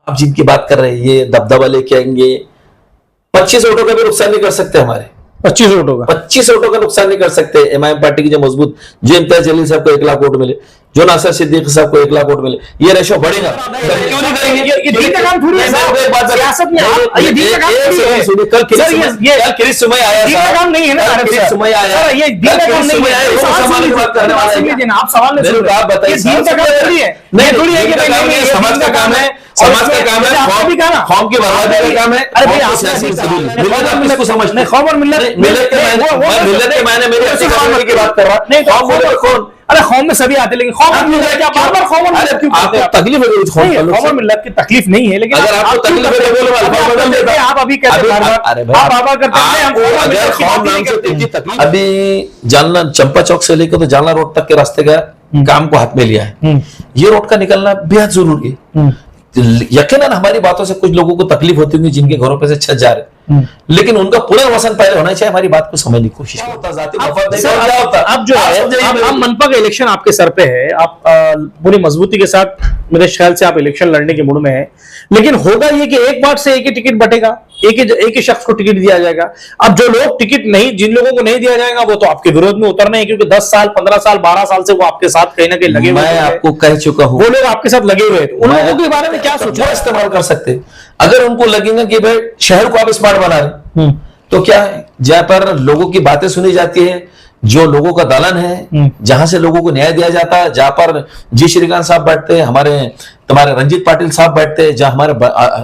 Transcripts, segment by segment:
आप जिनकी बात कर रहे हैं ये दबदबा लेके आएंगे, 25 वोटों का भी नुकसान नहीं कर सकते हमारे। 25 वोटों का 25 वोटों का नुकसान नहीं कर सकते। एमआईएम पार्टी की जो मजबूत, जो इम्तियाज जलील साहब को 1 लाख वोट मिले, जो नासिर सिद्दीकी साहब को 1 लाख वोट मिले, ये रेशो बढ़ेगा। क्यों नहीं करेंगे? ये दीन का काम थोड़ी है सर, एक बात सियासत में आप ये दीन का काम थोड़ी है। कल ये किरिस सुमय आया, दीन का काम नहीं है ना किरिस सुमय आया, सर, ये दीन का काम नहीं है। समाज की बात करने वाला है। आप सवाल नहीं सुन रहे, आप बताइए, ये दीन का काम थोड़ी है। नहीं थोड़ी है कि समाज का काम है, समाज का काम है, कौम की बर्बादी का काम है। अरे भाई आप मिलत को समझ नहीं, खौफ और मिल्लत मिलत के मायने मेरे की बात कर रहा नहीं, कौम बोले तो कौन? अरे कौम में सभी आते, लेकिन कौम और मिल्लत क्या बार बार कौम और मिल्लत क्यों कहते हैं? आपको तकलीफ है? कौम और मिल्लत की तकलीफ नहीं है, लेकिन अगर आपको तकलीफ है तो बोलो, अल्फाज बदल देते हैं। आप अभी कहते हैं, आप बाबा करते हैं, हम कौम और मिल्लत की बात नहीं करते। अभी जालना चंपा चौक से लेकर तो जालना रोड तक के रास्ते का काम को हाथ में लिया है। ये रोड का निकलना बेहद जरूरी है। यकीनन हमारी बातों से कुछ लोगों को तकलीफ होती होगी जिनके घरों पे से छत जा रहे, लेकिन उनका पुनर्वसन पहले होना चाहिए। हमारी बात को समझने की कोशिश करो। अब जो है, अब मनपा का इलेक्शन आपके सर पे है, आप पूरी मजबूती के साथ मेरे ख्याल से आप इलेक्शन लड़ने के मूड में है, लेकिन होगा ये कि एक बार से एक ही टिकट बटेगा, एक ही शख्स को टिकट दिया जाएगा। अब जो लोग टिकट नहीं, जिन लोगों को नहीं दिया जाएगा वो तो आपके विरोध में उतरना है, क्योंकि 10 साल 15 साल 12 साल से वो आपके साथ कहीं ना कहीं लगे हुए हैं। मैं आपको कह चुका हूं, वो लोग आपके साथ लगे हुए हैं। उन लोगों के बारे में क्या सोचा इस्तेमाल कर सकते? अगर उनको लगेगा कि भाई शहर को आप स्मार्ट बना रहे, तो क्या है, जहां पर लोगों की बातें सुनी जाती है, जो लोगों का दलन है, जहां से लोगों को न्याय दिया जाता है, जहां पर जी श्रीकांत साहब बैठते हैं, तुम्हारे रंजीत पाटिल साहब बैठते हैं, जहां हमारे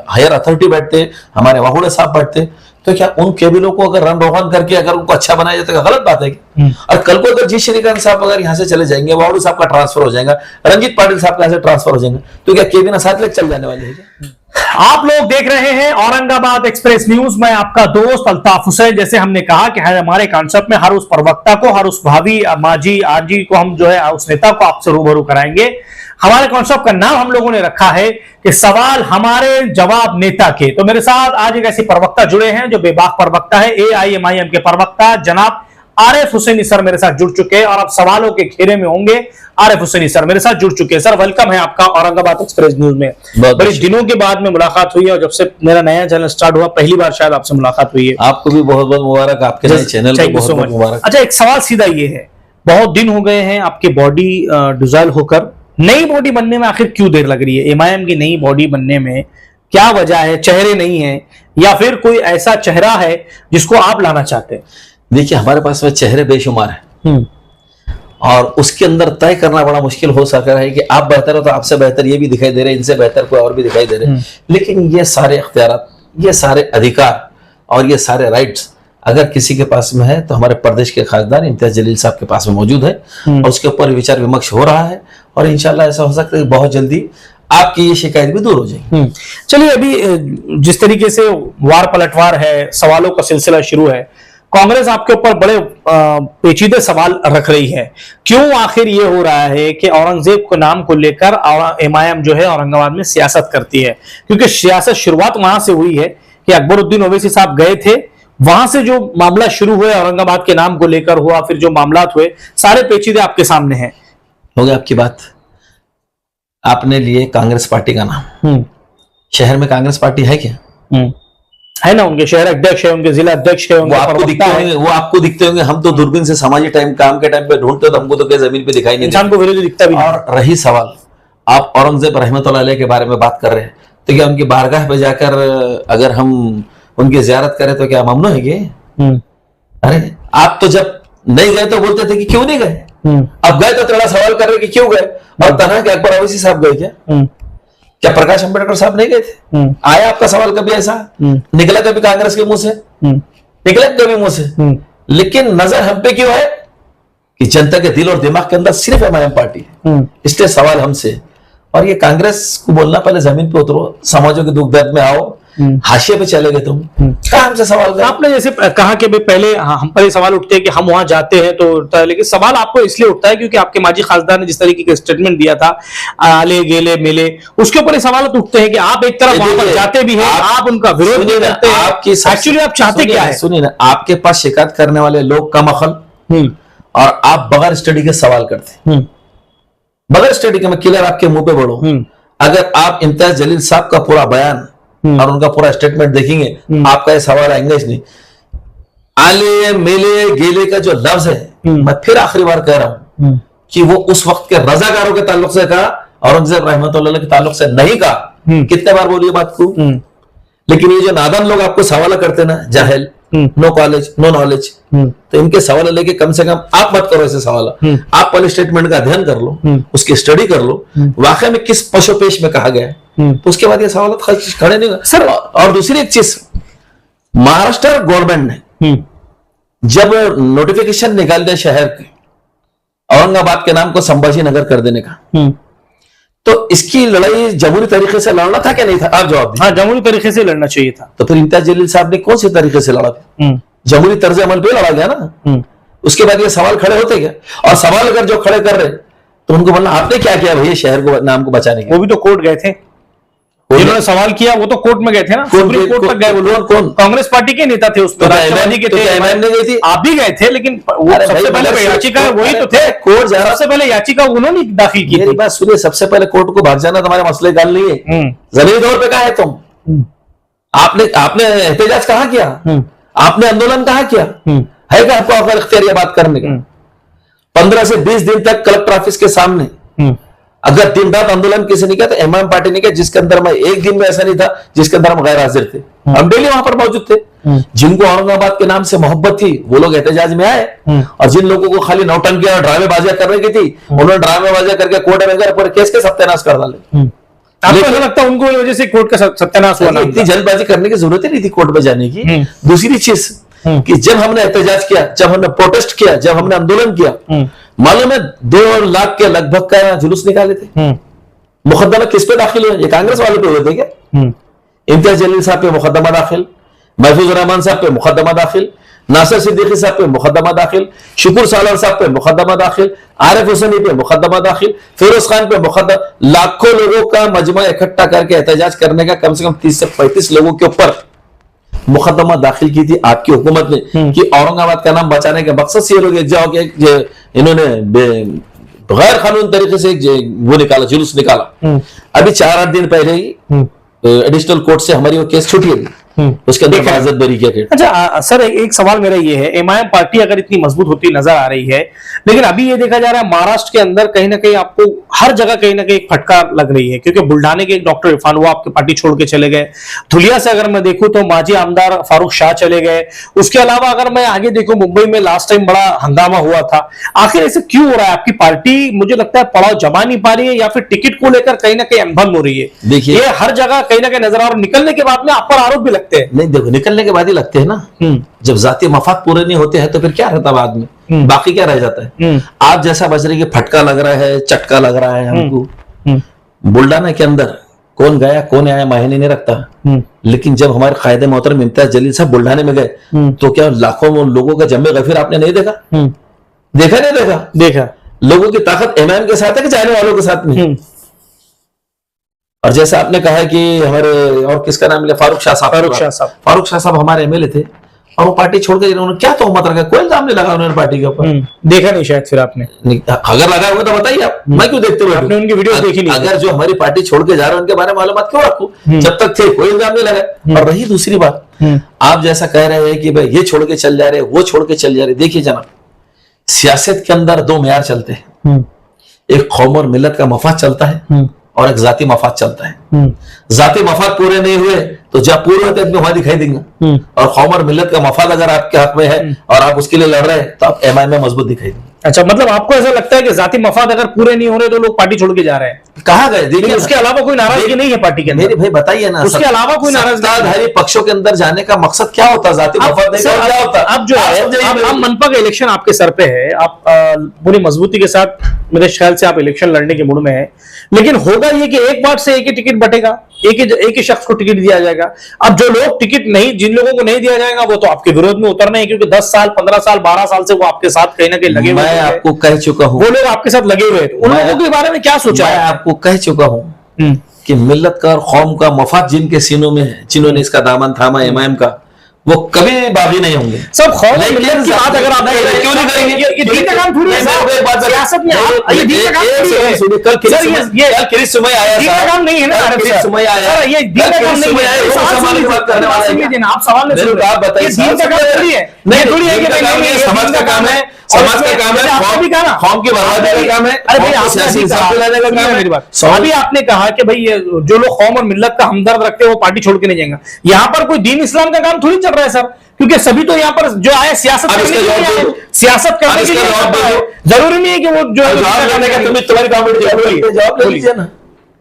हायर अथॉरिटी बैठते हैं, हमारे वाहुड़े साहब बैठते हैं, तो क्या उन केबिलों को अगर रन रोहन करके अगर उनको अच्छा बनाया जाता है, गलत बात है क्या? और कल को अगर जी श्रीकांत साहब अगर यहाँ से चले जाएंगे, वाहुड़े साहब का ट्रांसफर हो जाएगा, रंजीत पाटिल साहब का ऐसे ट्रांसफर हो जाएंगे, तो क्या केबिन साथ लेकर चल जाने वाले हैं? आप लोग देख रहे हैं औरंगाबाद एक्सप्रेस न्यूज। मैं आपका दोस्त अल्ताफ हुसैन। जैसे हमने कहा कि हमारे कॉन्सेप्ट में हर उस प्रवक्ता को, हर उस भावी माजी आरजी को हम जो है उस नेता को आपसे रूबरू कराएंगे। हमारे कॉन्सेप्ट का नाम हम लोगों ने रखा है कि सवाल हमारे जवाब नेता के। तो मेरे साथ आज एक ऐसी प्रवक्ता जुड़े हैं जो बेबाक प्रवक्ता है, AIMIM के प्रवक्ता जनाब आरिफ हुसैनी सर मेरे साथ जुड़ चुके हैं और अब सवालों के घेरे में होंगे। आरिफ हुसैनी सर मेरे साथ जुड़ चुके हैं। सर वेलकम है आपका औरंगाबाद एक्सप्रेस न्यूज में। बड़े दिनों के बाद में मुलाकात हुई है और जब से मेरा नया चैनल स्टार्ट हुआ पहली बार शायद आपसे मुलाकात हुई है। आपको भी बहुत बहुत मुबारक, आपके नए चैनल को बहुत बहुत मुबारक। अच्छा, एक सवाल सीधा ये है, बहुत दिन हो गए हैं आपके बॉडी डिसॉल्व होकर, नई बॉडी बनने में आखिर क्यों देर लग रही है? एमआईएम की नई बॉडी बनने में क्या वजह है? चेहरे नहीं है या फिर कोई ऐसा चेहरा है जिसको आप लाना चाहते हैं? देखिए, हमारे पास में चेहरे बेशुमार है और उसके अंदर तय करना बड़ा मुश्किल हो सकता है कि आप बेहतर हो तो आपसे बेहतर ये भी दिखाई दे रहे हैं, इनसे बेहतर कोई और भी दिखाई दे रहे हैं। लेकिन ये सारे इख्तियारात, ये सारे अधिकार और ये सारे राइट्स अगर किसी के पास में है तो हमारे प्रदेश के खासदार इम्तियाज जलील साहब के पास में मौजूद है और उसके ऊपर विचार विमर्श हो रहा है और इंशाल्लाह ऐसा हो सकता है कि बहुत जल्दी आपकी ये शिकायत भी दूर हो जाएगी। चलिए, अभी जिस तरीके से वार पलटवार है, सवालों का सिलसिला शुरू है, कांग्रेस आपके ऊपर बड़े पेचीदे सवाल रख रही है। क्यों आखिर ये हो रहा है कि औरंगजेब के नाम को लेकर एमआईएम जो है औरंगाबाद में सियासत करती है? क्योंकि सियासत शुरुआत वहां से हुई है कि अकबरुद्दीन ओवैसी साहब गए थे, वहां से जो मामला शुरू हुआ औरंगाबाद के नाम को लेकर हुआ, फिर जो मामला हुए सारे पेचीदे आपके सामने हैं। हो गया आपकी बात। आपने लिए कांग्रेस पार्टी का नाम, शहर में कांग्रेस पार्टी है क्या? है ना, उनके शहर अध्यक्ष है, उनके जिला अध्यक्ष है, वो आपको दिखते होंगे। हम तो दूरबीन से सामाजिक काम के टाइम पे ढूंढते तो हमको तो क्या जमीन पे दिखाई नहीं, इंसान को विरोधी दिखता भी। और रही सवाल, आप औरंगजेब रहमतुल्लाह अलैह के बारे में बात कर रहे हैं, तो क्या उनकी बारगाह पे जाकर अगर हम उनकी जियारत करें तो क्या ममनू है ये? अरे आप तो जब नहीं गए तो बोलते थे कि क्यों नहीं गए, अब गए तो थोड़ा सवाल कर रहे कि क्यों गए। और तनहा के अकबर ओवैसी साहब गए क्या प्रकाश अंबेडकर साहब नहीं गए थे? आया आपका सवाल कभी ऐसा निकला कभी कांग्रेस के मुंह से? निकला कभी मुंह से? लेकिन नजर हम पे क्यों है कि जनता के दिल और दिमाग के अंदर सिर्फ एमआईएम पार्टी है, इसलिए सवाल हमसे। और ये कांग्रेस को बोलना, पहले जमीन पे उतरो, समाजों के दुख दर्द में आओ, हाशिए पे चले गए तुम, क्या हमसे सवाल कर? आपने जैसे कहा कि पहले हम पर सवाल उठते हैं कि हम वहां जाते हैं तो, लेकिन सवाल आपको इसलिए उठता है क्योंकि आपके माजी खासदार ने जिस तरीके का स्टेटमेंट दिया था, आले गेले मेले, उसके ऊपर सवाल उठते हैं कि आप एक तरफ वहां पर जाते भी हैं, आप उनका विरोध भी करते हैं, एक्चुअली आप चाहते क्या है? सुनिए ना, आपके पास शिकायत करने वाले लोग कम अकल और आप बगैर स्टडी के सवाल करते हैं, बगैर स्टडी के। मैं क्लियर आपके मुंह पे बोलूं, अगर आप इम्तियाज जलील साहब का पूरा बयान और उनका पूरा स्टेटमेंट देखेंगे, आपका ये सवाल आएंगे नहीं। आले मेले गेले का जो लफ्ज है, मैं फिर आखिरी बार कह रहा हूं कि वो उस वक्त के रजाकारों के ताल्लुक से कहा, औरंगजेब रहमतुल्लाह के ताल्लुक से नहीं कहा। कितने बार बोलिए बात को। लेकिन ये जो नादान लोग आपको सवाल करते ना, जाहिल, नो कॉलेज नो नॉलेज, तो इनके सवाल लेके कम से कम आप मत करो ऐसे सवाल। आप पहले स्टेटमेंट का अध्ययन कर लो, उसकी स्टडी कर लो, वाकई में किस पशुपेश में कहा गया है, तो उसके बाद ये सवाल खड़े नहीं सर। और दूसरी एक चीज, महाराष्ट्र गवर्नमेंट ने जब नोटिफिकेशन निकाल दिया शहर के औरंगाबाद के नाम को संभाजी नगर कर देने का, तो इसकी लड़ाई जमहूरी तरीके से लड़ना था क्या नहीं था? आप जवाब दीजिए। हाँ, जमहूरी तरीके से लड़ना चाहिए था। तो फिर इम्तियाज जलील साहब ने कौन से तरीके से लड़ा? जमहूरी तर्ज अमल पे लड़ा गया ना। उसके बाद ये सवाल खड़े होते क्या? और सवाल अगर जो खड़े कर रहे तो उनको बोलना आपने क्या किया भैया शहर को नाम को बचाने के? वो भी तो कोर्ट गए थे, जिन्होंने सवाल किया वो तो कोर्ट में गए थे ना, सुप्रीम कोर्ट तक गए वो लोग। कौन? कांग्रेस पार्टी के नेता थे उसमें, राष्ट्रवादी के थे, एमआईएम ने गई थी, आप भी गए थे, लेकिन सबसे पहले याचिका वही तो थे, कोर्ट सबसे पहले याचिका उन्होंने दाखिल की। मेरी बात सुनिए, सबसे पहले कोर्ट को भाग जाना तुम्हारे मसले का हल नहीं है। जमीनी तौर पे कहा है तुम, आपने एहतजाज कहाँ किया, आपने आंदोलन कहाँ किया है? क्या आपको अकल इख्तियार ये बात करने का? 15 से 20 दिन तक कलेक्टर ऑफिस के सामने अगर दिन रात आंदोलन किसी ने किया तो एमआईएम पार्टी ने किया, जिसके अंदर मैं एक दिन में ऐसा नहीं था जिसके अंदर हम गैर हाजिर थे। हम डेली वहां पर मौजूद थे। जिनको औरंगाबाद के नाम से मोहब्बत थी वो लोग एहतजाज में आए, और जिन लोगों को खाली नौटंकी और ड्रामेबाजियां करने की थी उन्होंने ड्रामेबाजियां करके कोर्ट में गए, पूरे केस के सत्यानाश कर डाले। आपको ऐसा लगता है उनको वजह से कोर्ट का सत्यानाश हुआ? इतनी जल्दबाजी करने की जरूरत ही नहीं थी कोर्ट में जाने की। दूसरी चीज कि जब हमने एहतजाज किया, जब हमने प्रोटेस्ट किया, जब हमने आंदोलन किया, मालूम है 2 लाख के लगभग का जुलूस निकाले थे। मुकदमा किस पे दाखिल हुए? ये कांग्रेस वाले पे हुए थे क्या? इम्तियाज जलील साहब पे मुकदमा दाखिल, महफूज रहमान साहब पे मुकदमा दाखिल, नासिर सिद्दीकी साहब पे मुकदमा दाखिल, शुक्र सालार साहब पे मुकदमा दाखिल, आरिफ हुसैनी पे मुकदमा दाखिल, फिरोज खान पे मुकदमा। लाखों लोगों का मजमा इकट्ठा करके एहतजाज करने का कम से कम 30 से 35 लोगों के ऊपर मुकदमा दाखिल की थी आपकी हुकूमत ने, कि औरंगाबाद का नाम बचाने के मकसद से ये लोग एक जाओ कि इन्होंने गैर कानूनी तरीके से वो निकाला, जुलूस निकाला। अभी 4-8 दिन पहले ही एडिशनल कोर्ट से हमारी वो केस छूटी है, उसके अंदर बाज़त बरी किया। अच्छा सर, एक सवाल मेरा ये है, एमआईएम पार्टी अगर इतनी मजबूत होती नजर आ रही है, लेकिन अभी ये देखा जा रहा है महाराष्ट्र के अंदर कहीं ना कहीं आपको हर जगह कहीं ना कहीं एक फटकार लग रही है, क्योंकि बुल्ढाने के एक डॉक्टर इरफान वो आपकी पार्टी छोड़ के चले गए। धुलिया से अगर मैं देखूं तो माजी आमदार फारूक शाह चले गए। उसके अलावा अगर मैं आगे देखूं, मुंबई में लास्ट टाइम बड़ा हंगामा हुआ था। आखिर ऐसे क्यों हो रहा है? आपकी पार्टी मुझे लगता है पड़ाव जमा नहीं पा रही है, या फिर टिकट को लेकर कहीं ना कहीं अनबन हो रही है? देखिए, ये हर जगह कहीं ना कहीं नजर आ रहा है, निकलने के बाद में आप पर आरोप भी लगते हैं। नहीं देखो, निकलने के बाद ही लगते हैं ना। जब जाती मफाद पूरे नहीं होते हैं तो फिर क्या रहता बाद में, बाकी क्या रह जाता है? आप जैसा बजरी के फटका लग रहा है, चटका लग रहा है हमको। बुल्ढाना के अंदर कौन गया कौन आया मायने नहीं रखता, लेकिन जब हमारे कायदे मोहतरम इम्तियाज जलील साहब बुल्ढाने में गए तो क्या लाखों लोगों का जमे गफिर आपने नहीं देखा? देखा नहीं देखा? देखा। लोगों की ताकत एमआईएम के साथ है कि जाने वालों के साथ में? और जैसा आपने कहा कि हमारे और किसका नाम लिया, फारूक शाह साहब। फारूक शाह साहब हमारे एमएलए थे और वो पार्टी छोड़ के उन्होंने क्या तोहमत रखा? कोई इल्जाम नहीं लगा उन्होंने पार्टी के ऊपर। देखा नहीं शायद फिर आपने? अगर लगा हुआ तो बताइए आप, मैं क्यों देखते हुए? आपने उनकी वीडियो देखी नहीं? अगर जो हमारी पार्टी छोड़ के जा रहे हैं उनके बारे में मालूमात क्यों रखूं? जब तक थे कोई इल्जाम नहीं लगा। और रही दूसरी बात, आप जैसा कह रहे हैं कि भाई ये छोड़ के चल जा रहे, वो छोड़ के चल जा रहे, देखिए जनाब, सियासत के अंदर 2 मेयार चलते हैं। एक कौम और मिल्लत का मफाद चलता है और एक जाती मफाद चलता है। जाती मफाद पूरे नहीं हुए तो जब पूरे होते हैं वहां दिखाई देंगे, और कौम और मिल्लत का मफाद अगर आपके हक में है और आप उसके लिए लड़ रहे हैं तो आप एमआईएम में मजबूत दिखाई देंगे। अच्छा, मतलब आपको ऐसा लगता है कि जाती मफाद अगर पूरे नहीं हो रहे तो लोग पार्टी छोड़ के जा रहे हैं? कहाँ गए? देखिए, उसके अलावा कोई नाराजगी नहीं है पार्टी के अंदर? मेरे भाई बताइए ना, उसके अलावा कोई नाराजगी? पक्षों के अंदर जाने का मकसद क्या होता? जाती मफाद क्या होता? अब जो है मनपा का इलेक्शन आपके सर पे है, आप पूरी मजबूती के साथ मेरे ख्याल से आप इलेक्शन लड़ने के मूड में है, लेकिन होगा ये कि एक बार से एक ही टिकट बटेगा, एक ही शख्स को टिकट दिया जाएगा। अब जो लोग टिकट नहीं, जिन लोगों को नहीं दिया जाएगा वो तो आपके विरोध में उतरना है, क्योंकि 10 साल 15 साल 12 साल से वो आपके साथ कहीं ना कहीं लगे हुए। मैं आपको कह चुका हूं, वो लोग आपके साथ लगे हुए हैं, उन लोगों के बारे में क्या सोचा है? आपको कह चुका हूं कि मिल्लत का और कौम का मफाद जिनके सीनों में है, जिन्होंने इसका दामन थामा एमआईएम का, वो कभी बागी नहीं होंगे। सब खौफ मिल्लत की बात अगर आप क्यों नहीं करेंगे? ये दीन का काम थोड़ी है सर, सियासत में ये दीन का काम थोड़ी है। कल किरिश सुमई आया, दीन का काम नहीं है ना सुमई आया, ये दीन का काम नहीं है। आप सवाल नहीं सुन रहे, ये दीन का काम थोड़ी है, नहीं थोड़ी है कि समाज का काम है, समाज का काम है, कौम की बर्बादी का काम है। अरे भाई आपने मेरी बात, अभी आपने कहा कि भाई जो लोग कौम और मिल्लत का हमदर्द रखते हैं वो पार्टी छोड़ के नहीं जाएंगे। यहाँ पर कोई दीन इस्लाम का काम थोड़ी चल रहा है सर, क्योंकि सभी तो यहाँ पर जो आए सियासत करने के लिए, सियासत करने के लिए, जरूरी नहीं है कि वो जो तुम्हारी गवर्नमेंट जवाब लीजिए ना,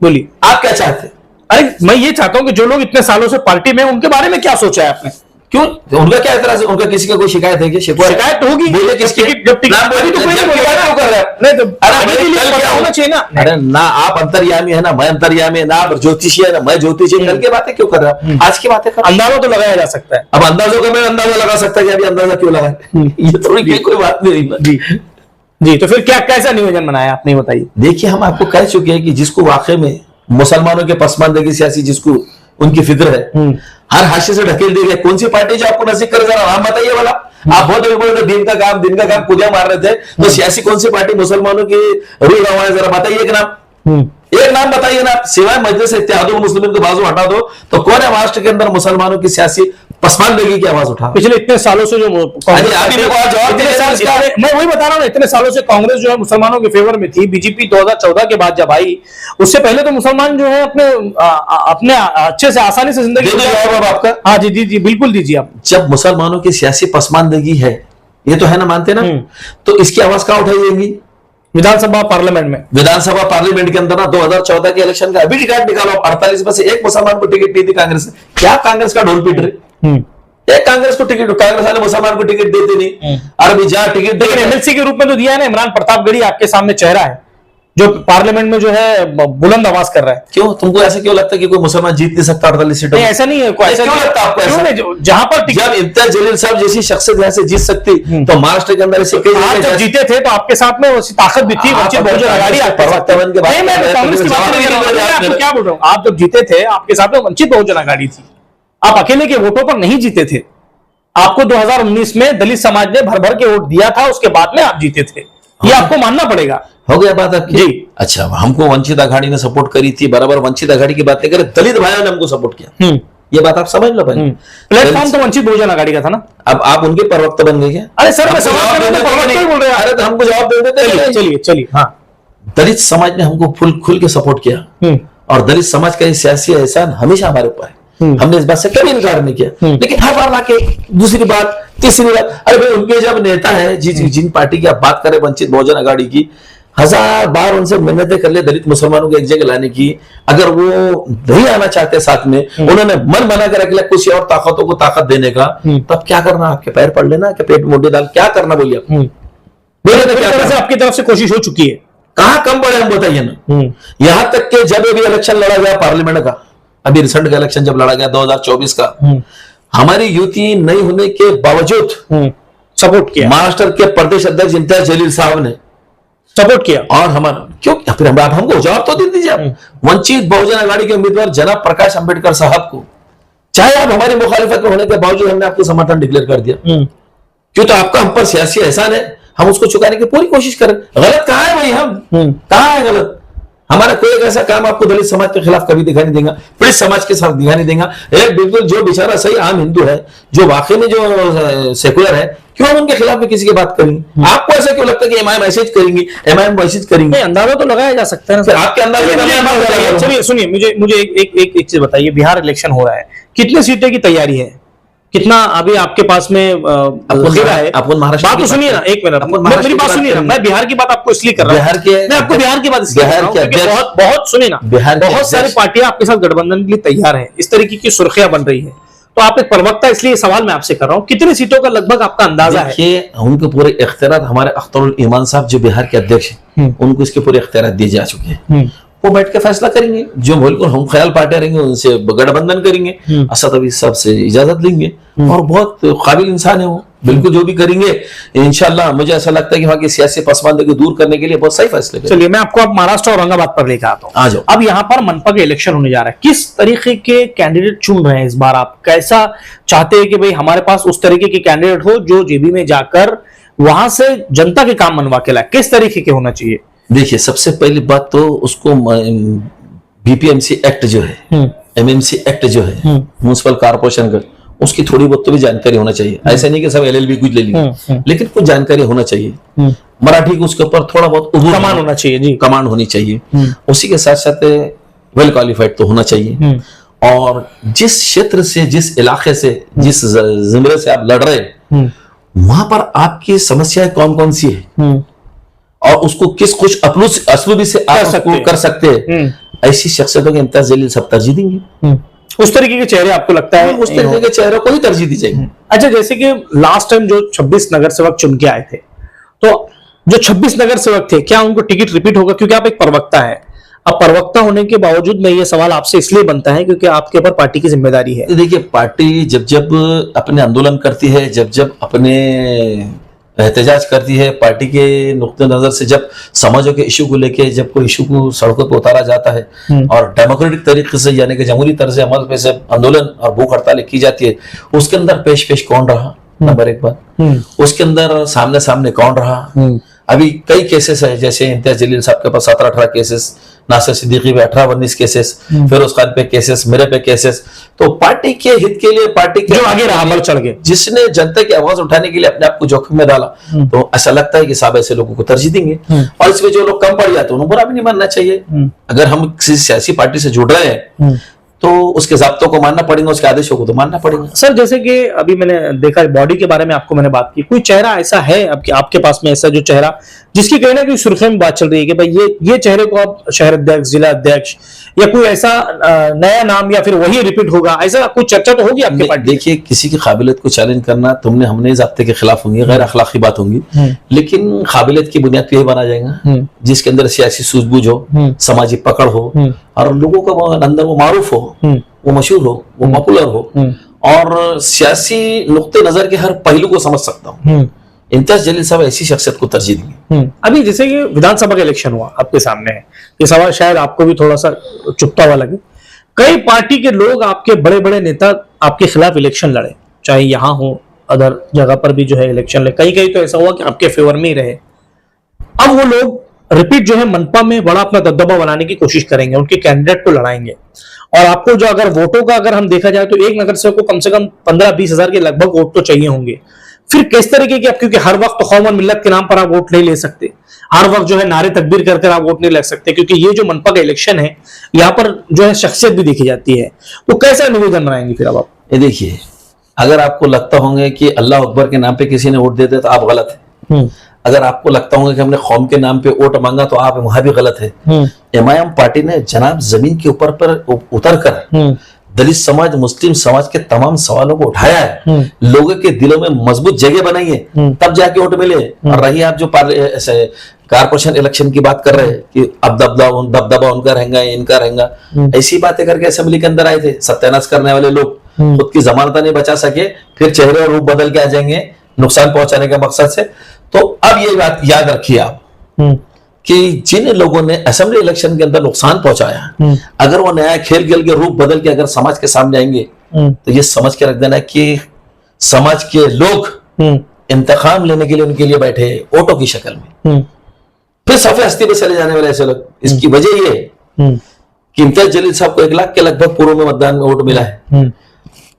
बोलिए आप क्या चाहते हैं? अरे मैं ये चाहता हूं कि जो लोग इतने सालों से पार्टी में, उनके बारे में क्या सोचा है आपने? क्यों उनका क्या एतराज है? उनका किसी का कोई शिकायत है कि शिकायत होगी? बोले किसकी? जब टिकट तो कोई नहीं बोलेगा ना, कर रहा है नहीं तो पता होना चाहिए ना। अरे ना आप अंतर्यामी है ना मैं अंतर्यामी है ना, आप ज्योतिषी है ना मैं ज्योतिषी, कल की बातें क्यों कर रहा है? आज की बातें कर। अंदाजा तो लगाया जा सकता है। अब अंदाजों का मैं अंदाजा लगा सकता है कि अभी अंदाजा क्यों लगा, ये थोड़ी कोई बात नहीं जी जी। तो फिर क्या कैसा नियोजन बनाया आपने, बताइए। देखिए हम आपको कह चुके हैं कि जिसको वाकई में मुसलमानों के पसमानदगी सियासी, जिसको उनकी फिक्र है, हर हाशिए से ढकेल दी गई। कौन सी पार्टी जो आपको नसीब करे, जरा नाम बताइए वाला। आप बहुत बोल रहे दिन का काम कुदिया मार रहे थे, तो सियासी कौन सी पार्टी मुसलमानों की रूह रवा है, जरा बताइए एक नाम, एक नाम बताइए ना। सिवाय मजलिस इत्तेहादुल मुस्लिमीन को बाजू हटा दो तो कौन है महाराष्ट्र के अंदर मुसलमानों की सियासी पसमानदगी की आवाज उठा? पिछले इतने सालों से जो मैं वही बता रहा हूँ, इतने सालों से कांग्रेस जो है मुसलमानों के फेवर में थी। बीजेपी 2014 के बाद जब आई, उससे पहले तो मुसलमान जो है अपने अच्छे से आसानी से जिंदगी आपका। हाँ जी जी जी बिल्कुल दीजिए आप। जब मुसलमानों की सियासी पसमानदगी है, ये तो है ना, मानते ना, तो इसकी आवाज कहाँ उठाई जाएगी? विधानसभा पार्लियामेंट में। विधानसभा पार्लियामेंट के अंदर ना 2014 के इलेक्शन का अभी रिकॉर्ड निकालो, 48 में से एक मुसलमान को टिकट नहीं दी कांग्रेस ने। क्या कांग्रेस का ढोल पीट रहे? एक कांग्रेस को टिकट, कांग्रेस वाले मुसलमान को टिकट देते नहीं। अरबी जहां टिकट, लेकिन एमएलसी के रूप में तो दिया है ना। इमरान प्रतापगढ़ी आपके सामने चेहरा है जो पार्लियामेंट में जो है बुलंद आवाज कर रहा है। क्यों तुमको ऐसा क्यों लगता है कि कोई मुसलमान जीत नहीं सकता 48 सीटों? ऐसा नहीं है, ऐसा क्यों लगता आपको? जहां पर जब इम्तियाज जलील साहब जैसी शख्सियत यहाँ से जीत सकती, तो महाराष्ट्र के अंदर ऐसे कई जब जीते थे तो आपके साथ में वैसी ताकत भी थी। वंचित बहुजन आघाड़ी कांग्रेस की बात क्या बोल रहा हूँ, आप जब जीते थे आपके साथ में वंचित बहुजन आघाड़ी थी। आप अकेले के वोटों पर नहीं जीते थे। आपको 2019 में दलित समाज ने भर भर के वोट दिया था, उसके बाद में आप जीते थे। ये आपको मानना पड़ेगा। हो गया बात आपकी जी। अच्छा, हमको वंचित आघाड़ी ने सपोर्ट करी थी, बराबर वंचित आघाड़ी की बात नहीं करे, दलित भाइयों ने हमको सपोर्ट किया। ये बात आप समझ लो भाई। प्लेटफॉर्म तो वंचित बहुजन आघाड़ी का था ना। अब आप उनके प्रवक्ता बन गए क्या? अरे सर मैं सवाल कर रहा हूं, प्रवक्ता ही बोल रहे हैं। अरे तो हमको जवाब दे देते। चलिए हाँ। दलित समाज ने हमको खुल के सपोर्ट किया, और दलित समाज का सियासी एहसान हमेशा हमारे ऊपर है। हमने इस बात से कभी इनकार नहीं किया, लेकिन हर बार लाके दूसरी बात, तीसरी बात, अरे भाई उनके जब नेता है जिन पार्टी की आप बात करें, वंचित बहुजन आघाड़ी की, 1000 बार उनसे मेहनतें कर ले दलित मुसलमानों को एक जगह लाने की। अगर वो नहीं आना चाहते साथ में, उन्होंने मन बना कर रख लिया कुछ और ताकतों को ताकत देने का, तब क्या करना? आपके पैर पड़ लेना, कि पेट मोटे डाल, क्या करना? बोलिए आप। बोले तो क्या तरह से आपकी तरफ से कोशिश हो चुकी है? कहां कम पड़े हम बताइए ना। यहां तक कि जब अभी इलेक्शन लड़ा गया पार्लियामेंट का, अभी रिसेंट का इलेक्शन जब लड़ा गया 2024 का, हमारी युति नहीं होने के बावजूद सपोर्ट किया महाराष्ट्र के प्रदेश अध्यक्ष इम्तियाज जलील साहब ने सपोर्ट किया। और हमारा क्यों, फिर आप हमको जवाब तो दे दीजिए। वंचित बहुजन आघाड़ी के उम्मीदवार जनाब प्रकाश अंबेडकर साहब को, चाहे आप हमारी मुखालिफत में होने के बावजूद, हमने आपको समर्थन डिक्लेयर कर दिया। क्यों? तो आपका हम पर सियासी एहसान है, हम उसको चुकाने की पूरी कोशिश करें। गलत कहां है भाई? हम कहां है गलत? हमारा कोई एक ऐसा काम आपको दलित समाज के खिलाफ कभी दिखाई नहीं देगा, पीड़ित समाज के साथ दिखाई नहीं देगा। एक बिल्कुल जो बेचारा सही आम हिंदू है, जो वाकई में जो सेकुलर है, क्यों हम उनके खिलाफ भी किसी की बात करेंगे? आपको ऐसा क्यों लगता है कि एमआईएम मैसेज करेंगी, एमआईएम मैसेज करेंगी? अंदाजा तो लगाया जा सकता है ना। आपके अंदाजा। चलिए सुनिए, मुझे एक चीज बताइए। बिहार इलेक्शन हो रहा है, कितने सीटें की तैयारी है? कितना अभी आपके पास में वगैरह है? बात तो सुनिए ना, एक मिनट मेरी बात सुनिए ना। मैं बिहार की बात आपको इसलिए कर रहा हूँ, मैं आपको बिहार की बात इसलिए कर रहा हूं, बहुत सुनिए ना, बहुत सारी पार्टियां आपके साथ गठबंधन के लिए तैयार है, इस तरीके की सुर्खियां बन रही है। तो आप एक प्रवक्ता, इसलिए सवाल मैं आपसे कर रहा हूँ, कितने सीटों का लगभग आपका अंदाजा है? उनके पूरे इख्तियार, हमारे अख्तरुल ईमान साहब जो बिहार के अध्यक्ष हैं, उनको इसके पूरे इख्तियार दिए जा चुके हैं। वो बैठ के फैसला करेंगे, जो बिल्कुल हम ख्याल पार्टियां रहेंगे उनसे गठबंधन करेंगे, असद अभी सबसे इजाजत लेंगे, और बहुत काबिल इंसान है वो। बिल्कुल जो भी करेंगे इंशाल्लाह मुझे ऐसा लगता है कि वहां की सियासी पसमानदगी दूर करने के लिए बहुत सही फैसले करेंगे। चलिए मैं आपको अब महाराष्ट्र औरंगाबाद पर लेकर आता हूँ। आ जाओ। अब यहाँ पर मनपा का इलेक्शन होने जा रहा है, किस तरीके के कैंडिडेट चुन रहे हैं इस बार? आप कैसा चाहते हैं कि भाई हमारे पास उस तरीके के कैंडिडेट हो जो जेबी में जाकर वहां से जनता के काम मनवा के लाए? किस तरीके के होना चाहिए? देखिए सबसे पहली बात तो उसको बीपीएमसी एक्ट जो है, एमएमसी एक्ट जो है, म्युनिसिपल कॉर्पोरेशन का, उसकी थोड़ी बहुत तो भी जानकारी होना चाहिए। ऐसा नहीं कि सब एलएलबी कुछ ले लेंगे, लेकिन कुछ जानकारी होना चाहिए। मराठी को उसके ऊपर थोड़ा बहुत कमांड होना चाहिए जी, कमांड होनी चाहिए। उसी के साथ साथ वेल क्वालिफाइड तो होना चाहिए। और जिस क्षेत्र से, जिस इलाके से, जिस जिम्मे से आप लड़ रहे हैं वहां पर आपकी समस्याएं कौन कौन सी है और उसको किस कुछ असलूबी से आप कर सकते हैं, ऐसी शख्सियतों के इम्तियाज जलील सब तरजीह देंगे। उस तरीके के चेहरे आपको लगता है? उस तरीके के चेहरों को ही तरजीह दी जाएगी। अच्छा, जैसे कि लास्ट टाइम जो 26 नगर सेवक चुन के आए थे, तो जो 26 नगर सेवक थे क्या उनको टिकट रिपीट होगा? क्योंकि आप एक प्रवक्ता है। अब प्रवक्ता होने के बावजूद में ये सवाल आपसे इसलिए बनता है क्योंकि आपके ऊपर पार्टी की जिम्मेदारी है। देखिए पार्टी जब जब अपने आंदोलन करती है, जब जब अपने एहतजाज करती है, पार्टी के नुक्ते नजर से जब समाजों के इशू को लेके जब कोई इशू को सड़कों पर उतारा जाता है और डेमोक्रेटिक तरीके से यानी कि जमहूरी तर्ज अमल पे से आंदोलन और भूख हड़तालें की जाती है, उसके अंदर पेश कौन रहा? नंबर एक बात, उसके अंदर सामने सामने कौन रहा? अभी कई केसेस है, जैसे इम्तियाज जलील साहब के पास 17-18 केसेस, नासिर सिद्दीकी पे 18-19 केसेस, फिरोज खान पे केसेस, मेरे पे केसेस। तो पार्टी के हित के लिए, पार्टी के जो आगे रहा, बढ़ चढ़ के, जिसने जनता की आवाज उठाने के लिए अपने आप को जोखिम में डाला, तो ऐसा लगता है कि साहब ऐसे लोगों को तरजीह देंगे। और इसमें जो लोग कम पड़ जाते हैं उन्हें बुरा भी नहीं मानना चाहिए। अगर हम किसी सियासी पार्टी से जुड़ रहे हैं तो उसके ज़ाब्तों को मानना पड़ेगा, उसके आदेशों को तो मानना पड़ेगा। सर जैसे कि अभी मैंने देखा बॉडी के बारे में आपको मैंने बात की, कोई चेहरा ऐसा है आपके पास में, ऐसा जो चेहरा जिसकी कहीं ना कहीं सुर्खियों में बात चल रही है कि भाई ये चेहरे को आप शहर अध्यक्ष, जिला अध्यक्ष या कोई ऐसा नया नाम या फिर वही रिपीट होगा, ऐसा कुछ चर्चा तो होगी आपके पास? देखिए किसी की काबिलियत को चैलेंज करना हमने ज़ाब्ते के खिलाफ होंगी, गैर अखलाकी बात होंगी, लेकिन काबिलियत की बुनियाद पे बना जाएगा जिसके अंदर सियासी सूझबूझ हो, समाजी पकड़ हो और लोगों का अंदर वो मारूफ हो, वो मशहूर हो, वो पॉपुलर हो और सियासी नुक्ते नजर के हर पहलू को समझ सकता हूँ। इम्तियाज जलील साहब ऐसी शख्सियत को तरजीह देंगे। अभी जैसे ये विधानसभा का इलेक्शन हुआ आपके सामने है, ये सवाल शायद आपको भी थोड़ा सा चुपता हुआ लगे। कई पार्टी के लोग, आपके बड़े बड़े नेता आपके खिलाफ इलेक्शन लड़े, चाहे यहाँ हो अदर जगह पर भी जो है इलेक्शन लड़े, कहीं कहीं तो ऐसा हुआ कि आपके फेवर में ही रहे। अब वो लोग रिपीट जो है मनपा में बड़ा अपना दबदबा बनाने की कोशिश करेंगे, उनके कैंडिडेट को लड़ाएंगे और आपको जो अगर वोटों का अगर हम देखा जाए तो एक नगर सेवक को कम से कम 15-20 हजार के लगभग वोट तो चाहिए होंगे। फिर किस तरीके की आप, क्योंकि हर वक्त कौम और मिल्लत के नाम पर आप वोट नहीं ले सकते, हर वक्त जो है नारे तकबीर कर आप वोट नहीं ले सकते, क्योंकि ये जो मनपा का इलेक्शन है यहाँ पर जो है शख्सियत भी देखी जाती है। तो कैसा निवेदन बनाएंगे फिर अब आप? ये देखिए, अगर आपको लगता होंगे कि अल्लाह अकबर के नाम पे किसी ने वोट दे दिया तो आप गलत है। अगर आपको लगता होगा कि हमने कौम के नाम पे वोट मांगा तो आप वहां भी गलत है। एमआईएम पार्टी ने जनाब जमीन के ऊपर पर उतर कर दलित समाज, मुस्लिम समाज के तमाम सवालों को उठाया है, लोगों के दिलों में मजबूत जगह बनाई है, तब जाके वोट मिले। और रही आप जो कारपोरेशन इलेक्शन की बात कर रहे हैं कि अब दबदबा उनका रहेगा, इनका रहेगा, ऐसी बातें करके असेंबली के अंदर आए थे सत्यानाश करने वाले लोग, खुद की जमानत नहीं बचा सके, फिर चेहरे और रूप बदल के आ जाएंगे नुकसान पहुंचाने के मकसद से। तो अब ये बात याद रखिए आप कि जिन लोगों ने असेंबली इलेक्शन के अंदर नुकसान पहुंचाया, अगर वो नया खेल के रूप बदल के अगर समाज के सामने आएंगे तो ये समझ के रख देना कि समाज के लोग इंतकाम लेने के लिए उनके लिए बैठे वोटों की शक्ल में, फिर सफे हस्ती पे चले जाने वाले ऐसे लोग। इसकी वजह ये कि इम्तियाज जलील साहब को 1 लाख के लगभग पूर्व में मतदान में वोट मिला है,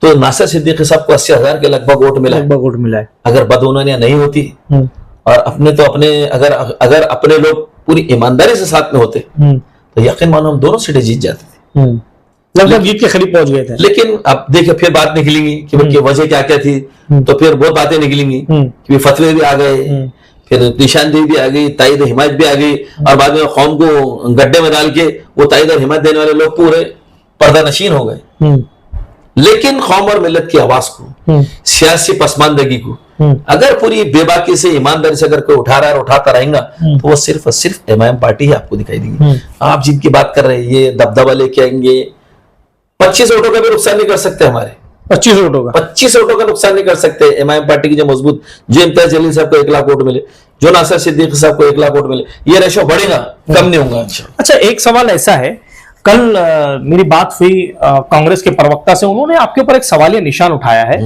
तो नासिर सिद्दीकी साहब को 80,000 के लगभग वोट मिला है। अगर बदउनवानियां नहीं होती और अगर अपने लोग पूरी ईमानदारी से साथ में होते तो यकीन मानो हम दोनों सीटें जीत जाते थे, लगभग जीत के करीब पहुंच गए थे। लेकिन अब देखिए फिर बात निकलेंगी कि वजह क्या क्या थी, तो फिर बहुत बातें निकलेंगी कि फतवे भी आ गए, फिर निशानदेही भी आ गई, ताईद हिमायत भी आ गई, और बाद में कौम को गड्ढे में डाल के वो ताईद और हिमायत देने वाले लोग पूरे पर्दा नशीन हो गए। लेकिन कौम और मिल्लत की आवाज को, सियासी पसमानदगी को अगर पूरी बेबाकी से, ईमानदारी से अगर कोई उठा रहा है और उठाता रहेगा तो वो सिर्फ और सिर्फ एमआईएम पार्टी ही आपको दिखाई देगी। आप जिनकी बात कर रहे हैं ये दबदबा लेके आएंगे, 25 वोटों का भी नुकसान नहीं कर सकते हमारे, 25 वोटों का 25 वोटों का नुकसान नहीं कर सकते। एमआईएम पार्टी की जो मजबूत, जो इम्तियाज जलील साहब को 1 लाख वोट मिले, जो नासिर सिद्दीकी साहब को 1 लाख वोट मिले, ये रेशो बढ़ेगा, कम नहीं होगा। अच्छा, एक सवाल ऐसा है, कल मेरी बात हुई कांग्रेस के प्रवक्ता से, उन्होंने आपके ऊपर एक सवालिया निशान उठाया है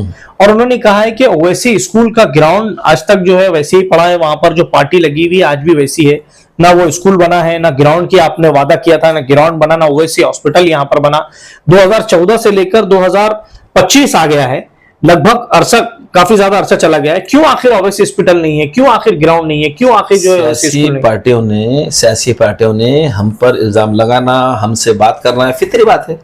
और उन्होंने कहा है कि ओवैसी स्कूल का ग्राउंड आज तक जो है वैसे ही पड़ा है, वहां पर जो पार्टी लगी हुई है आज भी वैसी है, ना वो स्कूल बना है, ना ग्राउंड की आपने वादा किया था, ना ग्राउंड बना, ना ओवैसी हॉस्पिटल यहां पर बना। 2014 से लेकर 2025 आ गया है, लगभग अरसा, काफी ज्यादा अरसा चला गया है। क्यों आखिर ओवैसी हॉस्पिटल नहीं है, क्यों आखिर ग्राउंड नहीं है, क्यों आखिर जो है सियासी पार्टियों ने हम पर इल्जाम लगाना, हमसे बात करना है, फितरी बात है,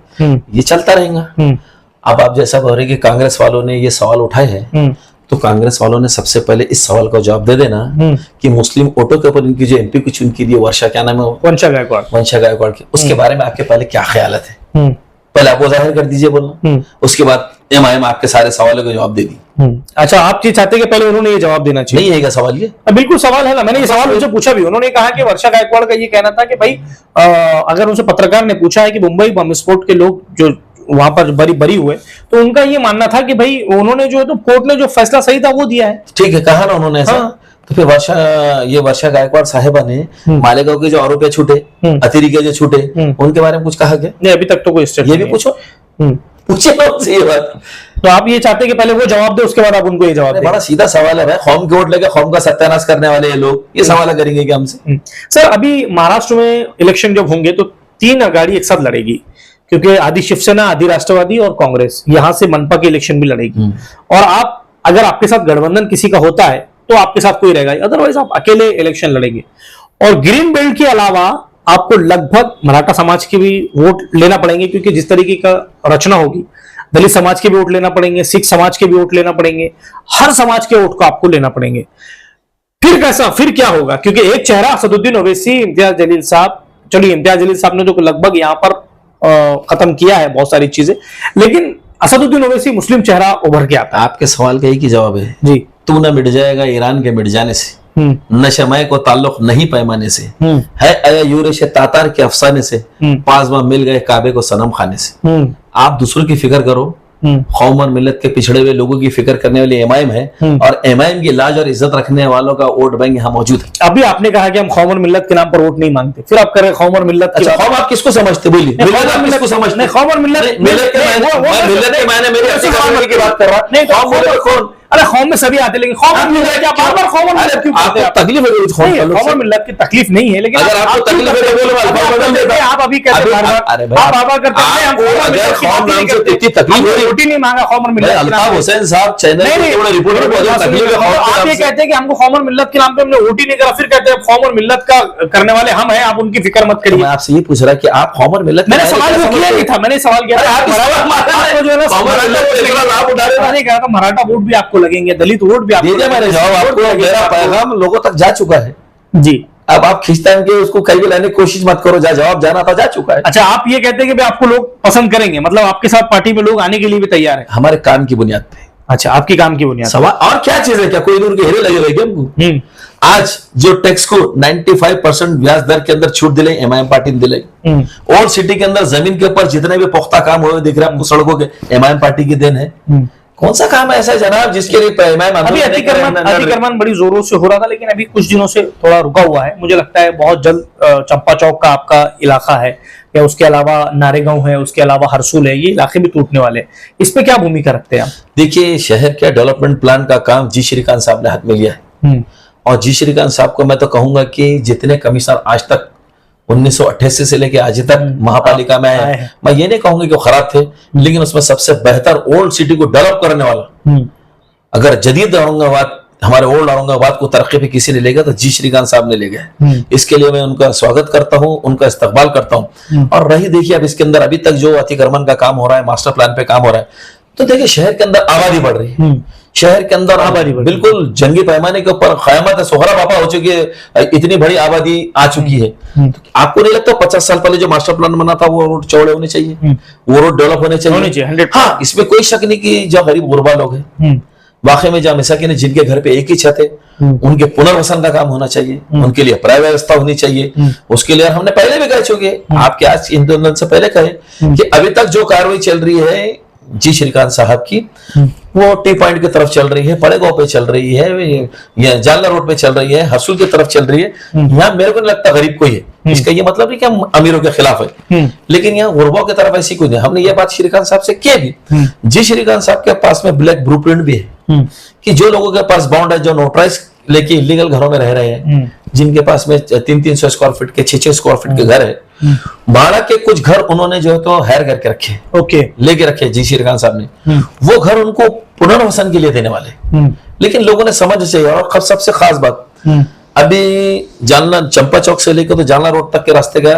ये चलता रहेगा। अब आप जैसा बोल रहे कि कांग्रेस वालों ने ये सवाल उठाए हैं, तो कांग्रेस वालों ने सबसे पहले इस सवाल का जवाब दे देना कि मुस्लिम वोटों के ऊपर इनकी जो एमपी को चुन की दी, वर्षा, क्या नाम है, वंशा गायकवाड़ की, उसके बारे में आपके पहले क्या ख्याल है, पहले आप वो जाहिर कर दीजिए बोलना, उसके बाद एमआईएम आपके सारे सवालों का जवाब दे दी। अच्छा, आप ये चाहते कि पहले उन्होंने ये जवाब देना चाहिए? नहीं है क्या सवाल ये? बिल्कुल सवाल है ना, मैंने ये सवाल उनसे पूछा भी। उन्होंने कहा कि वर्षा गायकवाड़ का ये कहना था कि भाई अगर उनसे पत्रकार ने पूछा है कि मुंबई बम विस्फोट के लोग जो वहां पर बरी हुए, तो उनका ये मानना था कि भाई उन्होंने जो, तो कोर्ट ने जो फैसला सही था वो दिया है। ठीक है, कहा ना उन्होंने ऐसा। तो फिर वर्षा गायकवाड़ साहिबा ने मालेगांव के जो आरोपी छूटे, अतिरी के जो छूटे, उनके बारे में कुछ कहा गया? नहीं, अभी तक तो कोई स्टेट, ये भी पूछो, पूछे ये बात। तो आप ये चाहते हैं कि पहले वो जवाब दे, उसके बाद आप उनको ये जवाब दें? बड़ा सीधा सवाल है भाई, कौम के वोट लेके कौम का सत्यानाश करने वाले ये लोग ये सवाल करेंगे क्या हमसे? सर, अभी महाराष्ट्र में इलेक्शन जब होंगे तो 3 अघाड़ी एक साथ लड़ेगी, क्योंकि आधी शिवसेना, आधी राष्ट्रवादी और कांग्रेस, यहां से मनपा की इलेक्शन भी लड़ेगी। और आप, अगर आपके साथ गठबंधन किसी का होता है तो आपके साथ कोई रहेगा, अदरवाइज आप अकेले इलेक्शन लड़ेंगे। और ग्रीन बेल्ट के अलावा आपको लगभग मराठा समाज के भी वोट लेना पड़ेंगे, क्योंकि जिस तरीके का रचना होगी, दलित समाज के भी वोट लेना पड़ेंगे, सिख समाज के भी वोट लेना पड़ेंगे, हर समाज के वोट को आपको लेना पड़ेंगे। फिर कैसा, फिर क्या होगा? क्योंकि एक चेहरा असदुद्दीन ओवैसी, इम्तियाज जलील साहब, चलिए इम्तियाज जलील साहब ने तो लगभग यहां पर खत्म किया है बहुत सारी चीजें, लेकिन असदुद्दीन ओवैसी मुस्लिम चेहरा उभर के आता है। आपके सवाल का एक ही जवाब है जी, तू न मिट जाएगा ईरान के मिट जाने से, न शमय को ताल्लुक नहीं पैमाने से, है अया यूरेश तातार के अफसाने से, पासमा मिल गए काबे को सनम खाने से। आप दूसरों की फिक्र करो, कौम और मिल्लत के पिछड़े हुए लोगों की फिक्र करने वाली एमआईएम है, और एमआईएम की लाज और इज्जत रखने वालों का वोट बैंक यहाँ मौजूद है। अभी आपने कहा कि हम कौम और मिल्लत के नाम पर वोट नहीं मांगते, फिर आप कर रहे कौम और मिल्लत। अच्छा, कौम आप किसको समझते? बोलिए, किसको समझते? कौम और मिल्लत, मिल्लत के मायने मेरी की बात कर रहा नहीं, कौन? अरे कौम में सभी आते, लेकिन कौम और मिल्लत क्या बार बार कौम और मिल्लत क्यों कहते हैं? तकलीफ है, कौम और मिल्लत की तकलीफ नहीं है, लेकिन अगर आपको तकलीफ है तो बोलो, आप अभी कहते हैं आप बार करते हैं हम रोटी नहीं मांगा कौम और मिल्लत। अल्ताफ हुसैन साहब चैनल पे रिपोर्टर, आप ये कहते हैं कि हमको कौम और मिल्लत के नाम पे हमने वोट ही नहीं करा, फिर कहते हैं कौम और मिल्लत का करने वाले हम हैं, आप उनकी फिक्र मत करिए। मैं आपसे ये पूछ रहा कि आप कौम और मिल्लत, मैंने सवाल किया नहीं था, मैंने सवाल किया था मराठा वोट भी आपको लगेंगे, दलित वोट भी आपको। मैंने जवाब, आपको मेरा पैगाम लोगों तक जा चुका है जी। अब आप खींचतान के उसको कहीं भी लाने की कोशिश मत करो, जवाब जाना था जा चुका है। अच्छा, आप ये कहते हैं कि आपको लोग पसंद करेंगे, मतलब आपके साथ पार्टी में लोग आने के लिए भी तैयार है? हमारे काम की बुनियाद पे। अच्छा, आपकी काम की बुनियाद। सवाल और क्या चीज है? क्या कोई दूर के हीरे लगे हुए क्या हमको? आज जो टैक्स को 95% ब्याज दर के अंदर छूट दिलाई एमआईएम पार्टी ने दिलाई, और सिटी के अंदर जमीन के ऊपर जितने भी पुख्ता काम हुए दिख रहे हैं आपको सड़कों के, एमआईएम पार्टी की देन है। कौन सा काम है ऐसा जनाब जिसके लिए अभी अतिक्रमण बड़ी जोरों से हो रहा था, लेकिन अभी कुछ दिनों से थोड़ा रुका हुआ है। मुझे लगता है बहुत जल्द चंपा चौक का आपका इलाका है, या उसके अलावा नारेगांव है, उसके अलावा हरसूल है, ये इलाके भी टूटने वाले हैं। इस पे क्या भूमिका रखते हैं आप? देखिए, शहर के डेवलपमेंट प्लान का काम जी श्रीकांत साहब ने हाथ में लिया है, और जी श्रीकांत साहब को मैं तो कहूंगा कि जितने कमिश्नर आज तक 1988 से लेके आज तक महापालिका में आए, मैं ये नहीं कहूंगा कि वो खराब थे, लेकिन उसमें सबसे बेहतर ओल्ड सिटी को डेवलप करने वाला, अगर जदीद औरंगाबाद, हमारे ओल्ड औरंगाबाद को तरक्की पे किसी ने ले गया तो जी श्रीकांत साहब ने ले गए। इसके लिए मैं उनका स्वागत करता हूं, उनका इस्तकबाल करता हूं। और रही देखिए अब इसके अंदर अभी तक जो अतिक्रमण का काम हो रहा है, मास्टर प्लान पे काम हो रहा है, तो देखिए शहर के अंदर आबादी बढ़ रही है, शहर के अंदर आबादी बिल्कुल जंगी पैमाने के ऊपर क़यामत है, सोहरा बापा हो चुकी है, इतनी बड़ी आबादी आ चुकी है। तो आपको नहीं लगता 50 साल पहले जो मास्टर प्लान बना था वो रोड चौड़े होने चाहिए, वो रोड डेवलप होने चाहिए? हाँ, इसमें कोई शक नहीं कि जो गरीब गुरबा लोग हैं, वाकई में जहाँ मिसा ने जिनके घर पे एक ही छत है, उनके पुनर्वसन का काम होना चाहिए, उनके लिए पर्याय व्यवस्था होनी चाहिए। उसके लिए हमने पहले भी कह चुके, आपके आज इंदोलन से पहले कहे कि अभी तक जो कार्रवाई चल रही है जी श्रीकांत साहब की, वो टी पॉइंट की तरफ चल रही है, पड़ेगांव पे चल रही है, या जालना रोड पे चल रही है, हरसुल की तरफ चल रही है। यहाँ मेरे को नहीं लगता गरीब कोई है। इसका ये मतलब नहीं कि हम अमीरों के खिलाफ है, लेकिन यहाँ गुरबाओं की तरफ ऐसी कोई नहीं। हमने ये बात श्रीकांत साहब से की भी। जी श्रीकांत साहब के पास में ब्लैक ब्लूप्रिंट भी है कि जो लोगों के पास बॉन्ड है, जो नोटराइज लेके इलीगल घरों में रह रहे हैं, जिनके पास में 300-300 स्क्वायर फीट के 600 स्क्वायर फीट के घर है, भाड़ा के कुछ घर उन्होंने जो है तो हायर करके रखे, ओके, लेके रखे जी श्रीकांत साहब ने। वो घर उनको पुनर्वसन के लिए देने वाले, लेकिन लोगों ने समझ चाहिए। और सबसे खास बात, अभी जालना चंपा चौक से लेकर तो जालना रोड तक के रास्ते का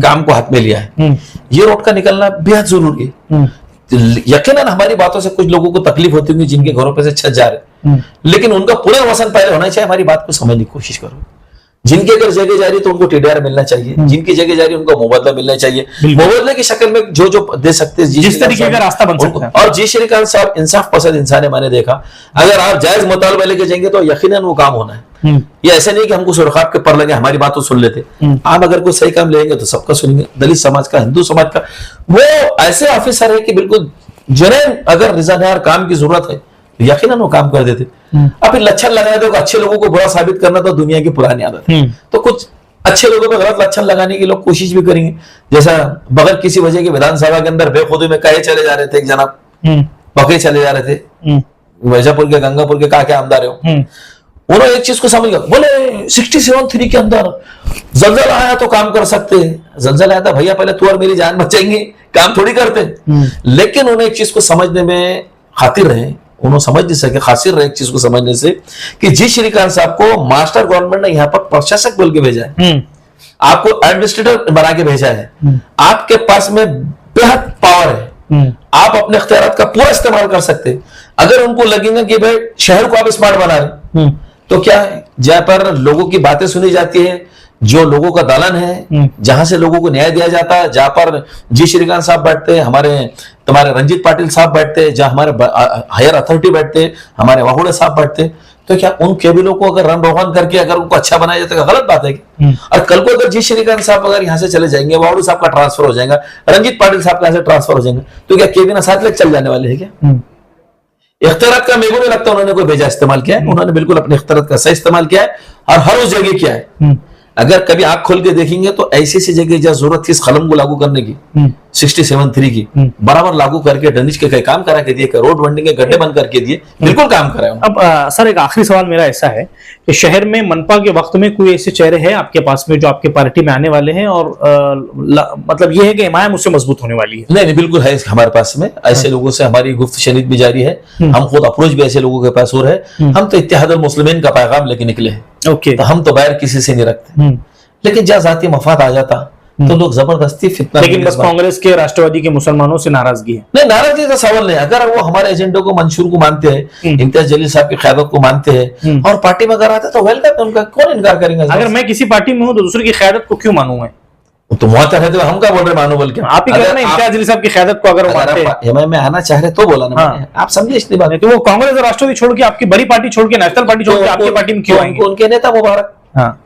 काम को हाथ में लिया है। ये रोड का निकलना बेहद जरूरी है। यकीनन हमारी बातों से कुछ लोगों को तकलीफ होती होगी जिनके घरों पे से छत जा रहे, लेकिन उनका पुनर्वसन पहले होना चाहिए। हमारी बात को समझने की कोशिश करो। जिनके अगर जगह जा रही तो उनको टीडीआर मिलना चाहिए, जिनकी जगह जा रही उनको मुबादला मिलना चाहिए, मुबादले की शक्ल में जो जो दे सकते हैं जिस तरीके का रास्ता बन सकता है। और जी श्रीकांत साहब इंसाफ पसंद इंसान है। मैंने देखा अगर आप जायज मुतालबा लेके जाएंगे तो यकीनन वो काम होना है। ये ऐसा नहीं कि हमको सुरखाब के पर लगे हमारी बात तो सुन लेते। आप अगर कोई सही काम लेंगे तो सबका सुनेंगे, दलित समाज का, हिंदू समाज का। वो ऐसे ऑफिसर है कि बिल्कुल जनेन अगर रिजादार काम की जरूरत है यकीनन वो काम कर देते। अब लक्षण लगाए तो अच्छे लोगों को बुरा साबित करना तो दुनिया की पुरानी आदत है। तो कुछ अच्छे लोगों पे गलत लक्षण लगाने की लोग कोशिश भी करेंगे। जैसा बगैर किसी वजह की विधानसभा के अंदर बेखुदी में कहे चले जा रहे थे, एक जनाब पकड़े चले जा रहे थे, मिर्जापुर के गंगापुर के क्या आमदार हो, उन्होंने एक चीज को समझ गया, बोले 67-3 के अंदर जलजला आया तो काम कर सकते हैं। जलजला आया था भैया, पहले तू और मेरी जान बचाएंगे, काम थोड़ी करते। लेकिन उन्हें एक चीज को समझने में खातिर रहे, उन्होंने समझ नहीं सके, खासिर रहे एक चीज को समझने से कि जी श्रीकांत साहब को मास्टर गवर्नमेंट ने यहाँ पर प्रशासक बोल के भेजा है, आपको एडमिनिस्ट्रेटर बना के भेजा है। आपके पास में बेहद पावर है, आप अपने इख्तियारात का पूरा इस्तेमाल कर सकते हैं। अगर उनको लगेगा कि भाई शहर को आप स्मार्ट बना रहे तो क्या है, जहां पर लोगों की बातें सुनी जाती है, जो लोगों का दालन है, जहां से लोगों को न्याय दिया जाता है, जहां पर जी श्रीकांत साहब बैठते हैं, तुम्हारे रंजीत पाटिल साहब बैठते हैं, जहां हमारे हायर अथॉरिटी बैठते हैं, हमारे वाहुड़े साहब बैठते हैं, तो क्या उन केबिलों को अगर रन रोहन करके अगर उनको अच्छा बनाया जाता है, गलत बात है क्या? और कल को अगर जी श्रीकांत साहब अगर यहाँ से चले जाएंगे, वाहुड़े साहब का ट्रांसफर हो जाएगा, रंजीत पाटिल साहब का यहाँ से ट्रांसफर हो जाएगा, तो क्या केबिन साथ लेकर चल जाने वाले हैं क्या? इख्तियारात का मेरे को नहीं लगता उन्होंने कोई भेजा इस्तेमाल किया है। उन्होंने बिल्कुल अपने इख्तियारात का सही इस्तेमाल किया है और हर उस जगह किया है। अगर कभी आंख खोल के देखेंगे तो ऐसी ऐसी जगह जहां जरूरत थी इस कलम को लागू करने की, 67-3 की, बराबर लागू करके डनिश के कई काम करा के दिए, रोड बंडिंग के गड्ढे बंद करके दिए, बिल्कुल काम कराए। अब सर एक आखिरी सवाल मेरा ऐसा है कि शहर में मनपा के वक्त में कोई ऐसे चेहरे हैं आपके पास में जो आपके पार्टी में आने वाले हैं और मतलब ये है कि हिमायत उससे मजबूत होने वाली है? नहीं, बिल्कुल है हमारे पास में ऐसे लोगों से हमारी गुफ्त शनीद भी जारी है। हम खुद अप्रोच भी ऐसे लोगों के पास हो रहे हैं। हम तो इत्तेहाद अल मुस्लिमीन का पैगाम लेके निकले हैं, तो हम तो बैर किसी से नहीं रखते। लेकिन जहाँ जाती मफाद आ जाता तो लोग जबरदस्ती फितना, लेकिन बस कांग्रेस के राष्ट्रवादी के मुसलमानों से नाराजगी है। नहीं, नाराजगी का सवाल नहीं। अगर वो हमारे एजेंडे को मंशूर को मानते हैं, इम्तियाज जलील साहब की क़यादत को मानते हैं और पार्टी में अगर आते तो वेलकम, उनका कौन इनकार करेंगे? अगर मैं किसी पार्टी में हूँ तो दूसरे की क़यादत को क्यों मानूं मैं? तो मुआतर है तो हम क्या बोल रहे मानो, बोल के आप ही कह रहे हैं इम्तियाज जलील साहब की क़यादत को अगर मानते हैं, मैं आना चाह रहे तो बोला ना, आप समझे इतनी बात। तो वो कांग्रेस और राष्ट्रवादी छोड़ के आपकी बड़ी पार्टी छोड़ के नेशनल पार्टी छोड़ के आपकी पार्टी में क्यों आएंगे? उनके नेता मुबारक,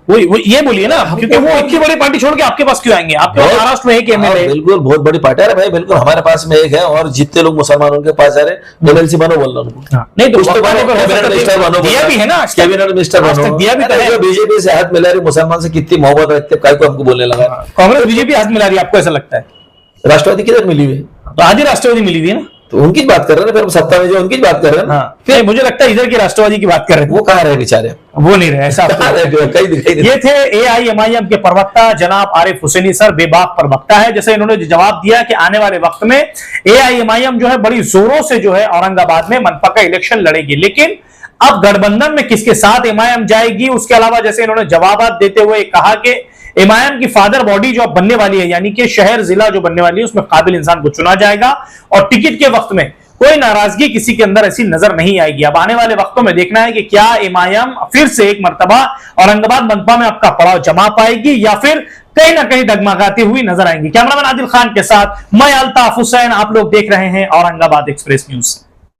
वो ये बोलिए ना, क्योंकि वो इतनी बड़ी पार्टी छोड़ के आपके पास क्यों आएंगे? आपके पास महाराष्ट्र में एक एमएलए, बिल्कुल बहुत बड़ी पार्टी है भाई, बिल्कुल हमारे पास में एक है और जितने लोग मुसलमानों के पास जा रहे एमएलसी बनो बोल रहा हूँ। नहीं तो कैबिनेट मिनिस्टर बनो, दिया भी है ना, कैबिनेट मिनिस्टर बनो, दिया भी है। बीजेपी से हाथ मिला रही, मुसलमान से कितनी मोहब्बत रखते, काय को हमको बोलने लगा। कांग्रेस बीजेपी हाथ मिला रही है, आपको ऐसा लगता है? राष्ट्रवादी किधर मिली हुई? तो आज ही राष्ट्रवादी मिली हुई है ना, तो उनकी बात कर रहे हैं, फिर सत्ता में जो उनकी बात कर रहे हैं। फिर मुझे लगता है इधर की राष्ट्रवादी की बात कर रहे हैं। वो कहाँ रहे बेचारे? वो नहीं रहे, ऐसा ये थे एआईएमआईएम के प्रवक्ता जनाब आरिफ हुसैनी सर। बेबाक प्रवक्ता है, जैसे इन्होंने जवाब दिया कि आने वाले वक्त में एआईएमआईएम जो है बड़ी जोरों से जो है औरंगाबाद में मनपा का इलेक्शन लड़ेगी, लेकिन अब गठबंधन में किसके साथ एमआईएम जाएगी, उसके अलावा जैसे इन्होंने जवाब देते हुए कहा कि एमआईएम की फादर बॉडी जो बनने वाली है, यानी कि शहर जिला जो बनने वाली है, उसमें काबिल इंसान को चुना जाएगा और टिकट के वक्त में कोई नाराजगी किसी के अंदर ऐसी नजर नहीं आएगी। अब आने वाले वक्तों में देखना है कि क्या एमआईएम फिर से एक मर्तबा औरंगाबाद मनपा में आपका पड़ाव जमा पाएगी या फिर कहीं ना कहीं डगमगाती हुई नजर आएंगी। कैमरामैन आदिल खान के साथ मैं अल्ताफ हुसैन, आप लोग देख रहे हैं औरंगाबाद एक्सप्रेस न्यूज।